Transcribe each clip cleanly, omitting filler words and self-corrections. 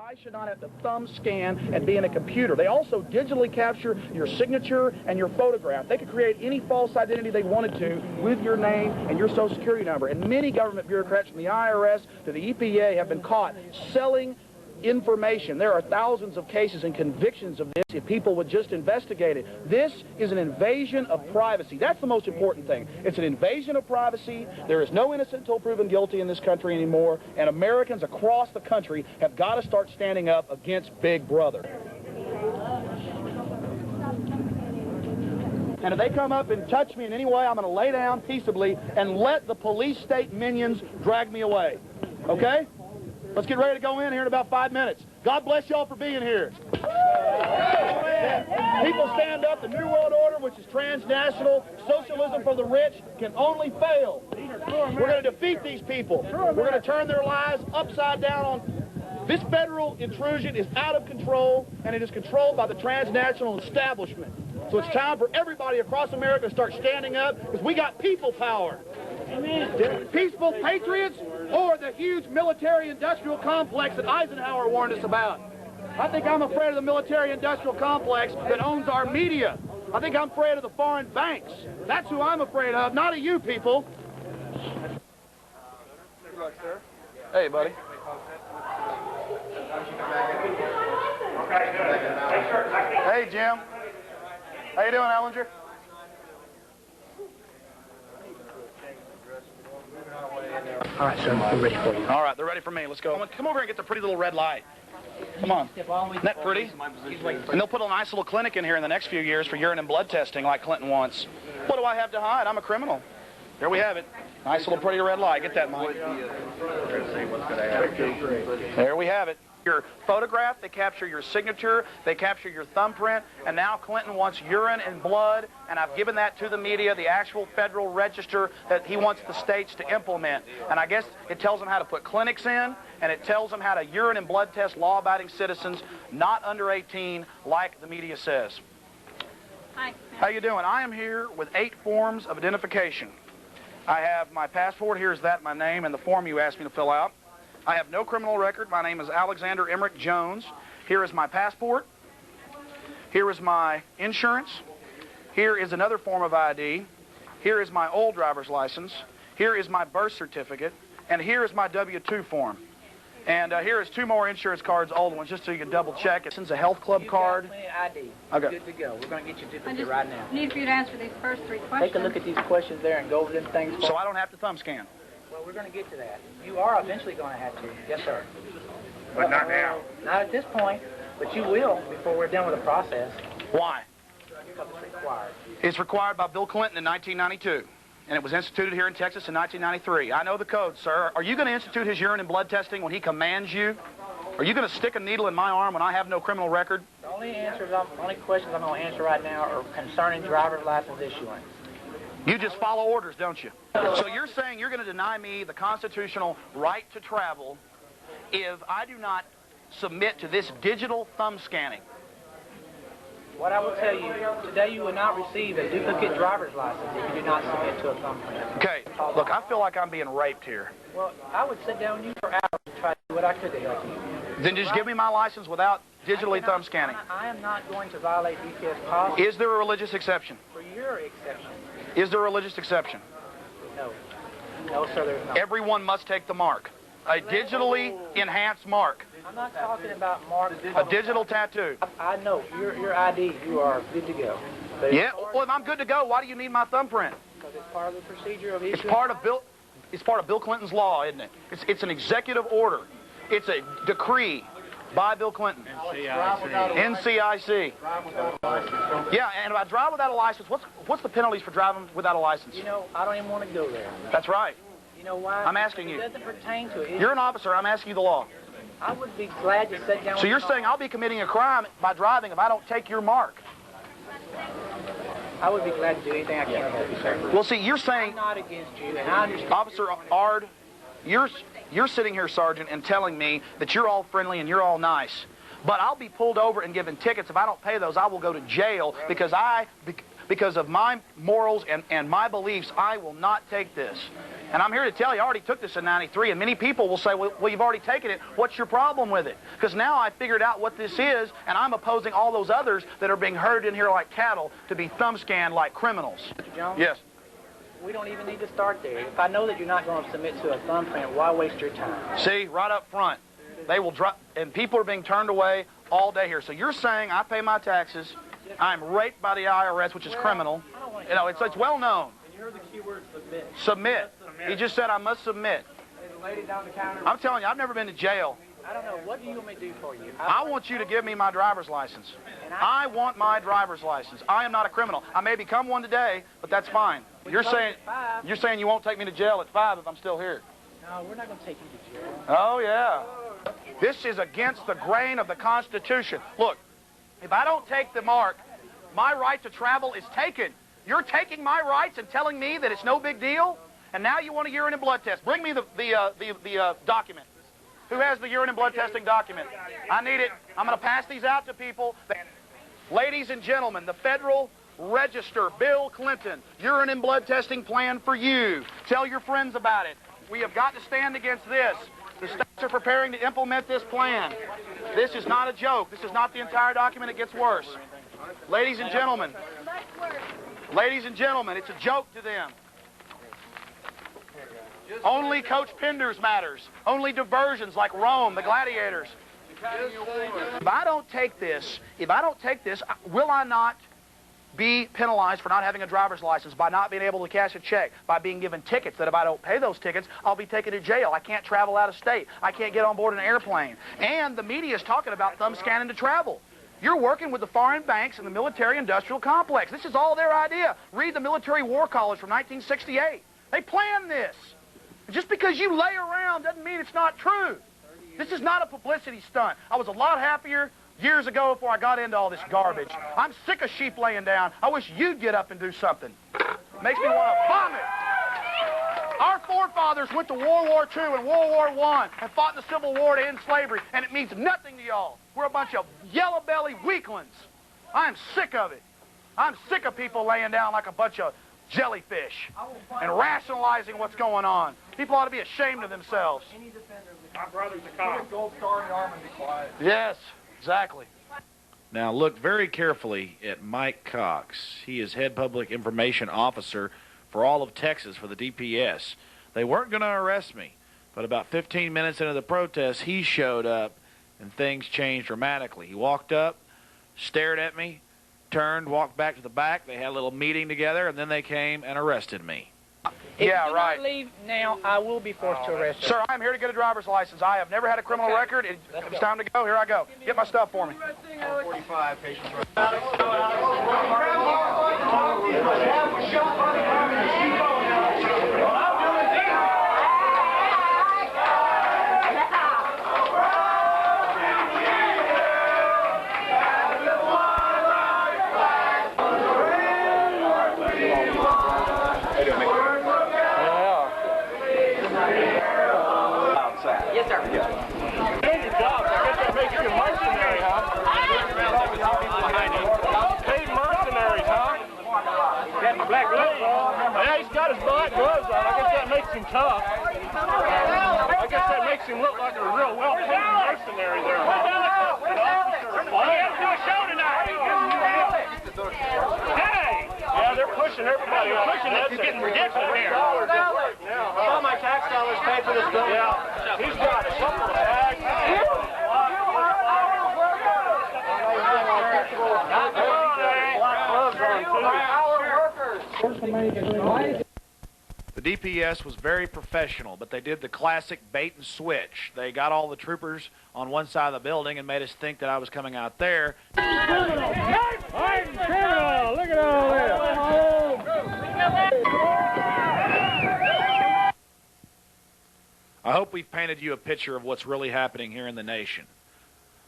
I should not have to thumb scan and be in a computer. They also digitally capture your signature and your photograph. They could create any false identity they wanted to with your name and your social security number. And many government bureaucrats from the IRS to the EPA have been caught selling information. There are thousands of cases and convictions of this if people would just investigate it. This is an invasion of privacy. That's the most important thing. It's an invasion of privacy. There is no innocent until proven guilty in this country anymore, and Americans across the country have got to start standing up against Big Brother. And if they come up and touch me in any way, I'm going to lay down peaceably and let the police state minions drag me away. Okay? Let's get ready to go in here in about 5 minutes. God bless y'all for being here. People stand up. The New World Order, which is transnational socialism for the rich, can only fail. We're going to defeat these people. We're going to turn their lives upside down on. This federal intrusion is out of control, and it is controlled by the transnational establishment. So it's time for everybody across America to start standing up, because we got people power. Amen. Peaceful patriots or the huge military-industrial complex that Eisenhower warned us about. I think I'm afraid of the military-industrial complex that owns our media. I think I'm afraid of the foreign banks. That's who I'm afraid of, not of you people. Good luck, sir. Hey, buddy. Hey, Jim. How you doing, Ellinger? All right, sir, we're ready for you. All right, they're ready for me. Let's go. Come over and get the pretty little red light. Come on. Isn't that pretty? And they'll put a nice little clinic in here in the next few years for urine and blood testing like Clinton wants. What do I have to hide? I'm a criminal. There we have it. Nice little pretty red light. Get that, Mike. There we have it. Your photograph, they capture your signature, they capture your thumbprint, and now Clinton wants urine and blood, and I've given that to the media, the actual federal register that he wants the states to implement. And I guess it tells them how to put clinics in, and it tells them how to urine and blood test law-abiding citizens not under 18 like the media says. Hi. How you doing? I am here with 8 forms of identification. I have my passport. Here's that, my name, and the form you asked me to fill out. I have no criminal record. My name is Alexander Emmerich Jones. Here is my passport. Here is my insurance. Here is another form of ID. Here is my old driver's license. Here is my birth certificate. And here is my W-2 form. And here is 2 more insurance cards, old ones, just so you can double check. It's a health club card. You've got plenty of ID. Okay. Good to go. We're going to get you certificate right now. I need for you to answer these first 3 questions. Take a look at these questions there and go over them things. So I don't have to thumb scan. Well, we're going to get to that. You are eventually going to have to. Yes, sir. But not now. Not at this point, but you will before we're done with the process. Why? Because it's required. It's required by Bill Clinton in 1992, and it was instituted here in Texas in 1993. I know the code, sir. Are you going to institute his urine and blood testing when he commands you? Are you going to stick a needle in my arm when I have no criminal record? The only questions I'm going to answer right now are concerning driver's license issuance. You just follow orders, don't you? So you're saying you're going to deny me the constitutional right to travel if I do not submit to this digital thumb scanning? What I will tell you, today you will not receive a duplicate driver's license if you do not submit to a thumbprint. Okay, look, I feel like I'm being raped here. Well, I would sit down with you for hours and try to do what I could to help you. Then just give me my license without digitally thumb scanning. I am not going to violate DPS policy. Is there a religious exception? For your exception. Is there a religious exception? No. No, sir, there's not. Everyone must take the mark. A digitally enhanced mark. I'm not talking about marks. A digital tattoo. I know. Your ID, you are good to go. But Yeah, well, if I'm good to go, why do you need my thumbprint? Because it's part of the procedure of issuing. It's part of Bill Clinton's law, isn't it? It's an executive order. It's a decree by Bill Clinton. NCIC. Yeah, and if I drive without a license, what's the penalties for driving without a license? You know, I don't even want to go there. That's right. You know why? I'm asking you. It doesn't pertain to it. You're an officer. I'm asking you the law. I would be glad to sit down with So you're you. saying I'll be committing a crime by driving if I don't take your mark? I would be glad to do anything I can to help you, sir. Well, see, you're saying... I'm not against you, and I understand. Officer Ard, you're sitting here, Sergeant, and telling me that you're all friendly and you're all nice. But I'll be pulled over and given tickets. If I don't pay those, I will go to jail because because of my morals and my beliefs, I will not take this. And I'm here to tell you, I already took this in '93, and many people will say, well, you've already taken it. What's your problem with it? Because now I figured out what this is, and I'm opposing all those others that are being herded in here like cattle to be thumb scanned like criminals. Mr. Jones? Yes. We don't even need to start there. If I know that you're not going to submit to a thumbprint, why waste your time? See, right up front, they will drop, and people are being turned away all day here. So you're saying I pay my taxes, I'm raped by the IRS, which is criminal. You know, it's well known. And you heard the key word submit. Submit. He just said I must submit. There's a lady down the counter. I'm telling you, I've never been to jail. I don't know. What do you want me to do for you? I want you to give me my driver's license. I want my driver's license. I am not a criminal. I may become one today, but that's fine. You're saying you won't take me to jail at 5 if I'm still here. No, we're not going to take you to jail. Oh, yeah. This is against the grain of the Constitution. Look, if I don't take the mark, my right to travel is taken. You're taking my rights and telling me that it's no big deal? And now you want a urine and blood test. Bring me the document. Who has the urine and blood testing document? I need it. I'm going to pass these out to people. Ladies and gentlemen, the Federal Register, Bill Clinton, urine and blood testing plan for you. Tell your friends about it. We have got to stand against this. The states are preparing to implement this plan. This is not a joke. This is not the entire document. It gets worse. Ladies and gentlemen, it's a joke to them. Only Coach Penders matters. Only diversions like Rome, the gladiators. If I don't take this, will I not be penalized for not having a driver's license, by not being able to cash a check, by being given tickets that if I don't pay those tickets, I'll be taken to jail. I can't travel out of state. I can't get on board an airplane. And the media is talking about thumb scanning to travel. You're working with the foreign banks and the military-industrial complex. This is all their idea. Read the Military War College from 1968. They planned this. Just because you lay around doesn't mean it's not true. This is not a publicity stunt. I was a lot happier years ago before I got into all this garbage. I'm sick of sheep laying down. I wish you'd get up and do something. Makes me want to vomit. Our forefathers went to World War II and World War I and fought in the Civil War to end slavery, and it means nothing to y'all. We're a bunch of yellow-belly weaklings. I'm sick of it. I'm sick of people laying down like a bunch of jellyfish and rationalizing what's going on. People ought to be ashamed of themselves. My brother's a cop. Gold star in the arm and be quiet. Yes, exactly. Now look very carefully at Mike Cox. He is head public information officer for all of Texas for the DPS. They weren't going to arrest me, but about 15 minutes into the protest, he showed up and things changed dramatically. He walked up, stared at me, turned, walked back to the back. They had a little meeting together, and then they came and arrested me. If Yeah, you do right. not leave now, I will be forced to arrest you. Sir, I'm here to get a driver's license. I have never had a criminal record. It's time to go. Here I go. Get my stuff for me. 45 patients. Yes, sir. Good job. I guess that makes you a mercenary, huh? Paid mercenaries, huh? Got the black gloves on. Yeah, he's got his black gloves on. I guess that makes him tough. I guess that makes him look like a real well-paid mercenary there. Well, we have to do a show tonight. Hey! Yeah, they're pushing everybody. They're pushing us. It's getting ridiculous here. All my tax dollars pay for this building. Yeah, he's got a couple of tags. The DPS was very professional, but they did the classic bait and switch. They got all the troopers on one side of the building and made us think that I was coming out there. I hope we've painted you a picture of what's really happening here in the nation.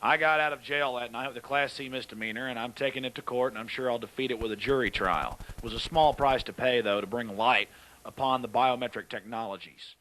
I got out of jail that night with a Class C misdemeanor, and I'm taking it to court, and I'm sure I'll defeat it with a jury trial. It was a small price to pay, though, to bring light upon the biometric technologies.